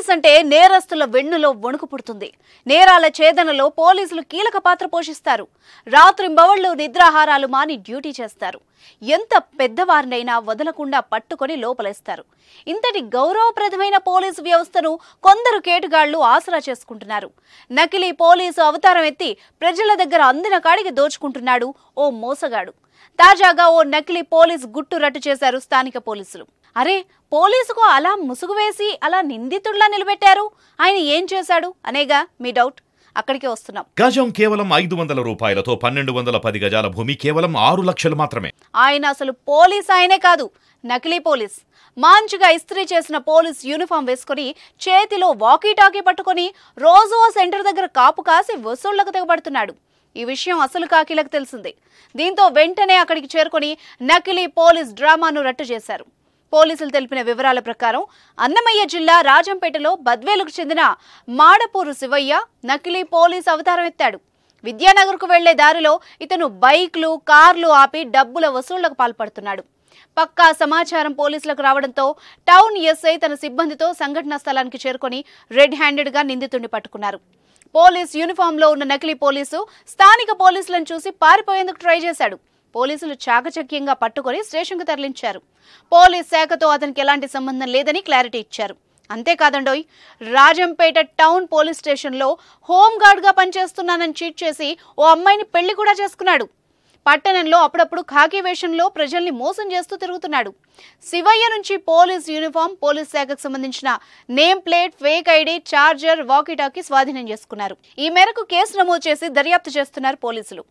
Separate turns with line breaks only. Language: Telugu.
పోలీస్ అంటే నేరస్తుల వెన్నులో వణుకు పుడుతుంది. నేరాల ఛేదనలో పోలీసులు కీలక పాత్ర పోషిస్తారు. రాత్రింబవళ్లు నిద్రాహారాలు మాని డ్యూటీ చేస్తారు. ఎంత పెద్దవారినైనా వదలకుండా పట్టుకొని లోపలేస్తారు. ఇంతటి గౌరవప్రదమైన పోలీసు వ్యవస్థను కొందరు కేటుగాళ్లు ఆసరా చేసుకుంటున్నారు. నకిలీ పోలీసు అవతారం ఎత్తి ప్రజల దగ్గర అందిన కాడికి దోచుకుంటున్నాడు ఓ మోసగాడు. తాజాగా ఓ నకిలీ పోలీస్ గుట్టు రట్టు చేశారు స్థానిక పోలీసులు. అరే, పోలీసుకు అలా ముసుగు వేసి అలా నిందితుడిలా నిలబెట్టారు, ఆయన ఏం చేశాడు అనేగా మీ డౌట్. అక్కడికే వస్తున్నాం.
గజం కేవలం 500 రూపాయలతో 1210 గజాల భూమి కేవలం 6 లక్షలు మాత్రమే.
ఆయన అసలు పోలీస్ ఆయనే కాదు, నకిలీ పోలీస్. మంచిగా ఇస్త్రీ చేసిన పోలీస్ యూనిఫామ్ వేసుకుని చేతిలో వాకీటాకీ పట్టుకుని రోజు ఓ సెంటర్ దగ్గర కాపు కాసి వసూళ్లకు తెగబడుతున్నాడు. ఈ విషయం అసలు కాకీలకు తెలిసింది. దీంతో వెంటనే అక్కడికి చేరుకుని నకిలీ పోలీస్ డ్రామాను రట్టు చేశారు. పోలీసులు తెలిపిన వివరాల ప్రకారం అన్నమయ్య జిల్లా రాజంపేటలో బద్వేలుకు చెందిన మాడపూరు శివయ్య నకిలీ పోలీస్ అవతారం ఎత్తాడు. విద్యానగర్కు వెళ్లే దారిలో ఇతను బైక్లు, కార్లు ఆపి డబ్బుల వసూళ్లకు పాల్పడుతున్నాడు. పక్కా సమాచారం పోలీసులకు రావడంతో టౌన్ ఎస్ఐ తన సిబ్బందితో సంఘటనా స్థలానికి చేరుకుని రెడ్ హ్యాండెడ్ గా నిందితుడిని పట్టుకున్నారు. పోలీస్ యూనిఫామ్ లో ఉన్న నకిలీ పోలీసు స్థానిక పోలీసులను చూసి పారిపోయేందుకు ట్రై చేశాడు. పోలీసులు చాకచక్యంగా పట్టుకొని స్టేషన్కు తరలించారు. పోలీస్ శాఖతో అతనికి ఎలాంటి సంబంధం లేదని క్లారిటీ ఇచ్చారు. అంతేకాదండోయ్, రాజంపేట టౌన్ పోలీస్ స్టేషన్లో హోంగార్డ్ గా పనిచేస్తున్నానని చీట్ చేసి ఓ అమ్మాయిని పెళ్లి కూడా చేసుకున్నాడు. పట్టణంలో అప్పుడప్పుడు ఖాకీ వేషంలో ప్రజల్ని మోసం చేస్తూ తిరుగుతున్నాడు. శివయ్య నుంచి పోలీస్ యూనిఫామ్, పోలీస్ శాఖకు సంబంధించిన name plate, fake ID, charger, walkie talkie స్వాధీనం చేసుకున్నారు. ఈ మేరకు కేసు నమోదు చేసి దర్యాప్తు చేస్తున్నారు పోలీసులు.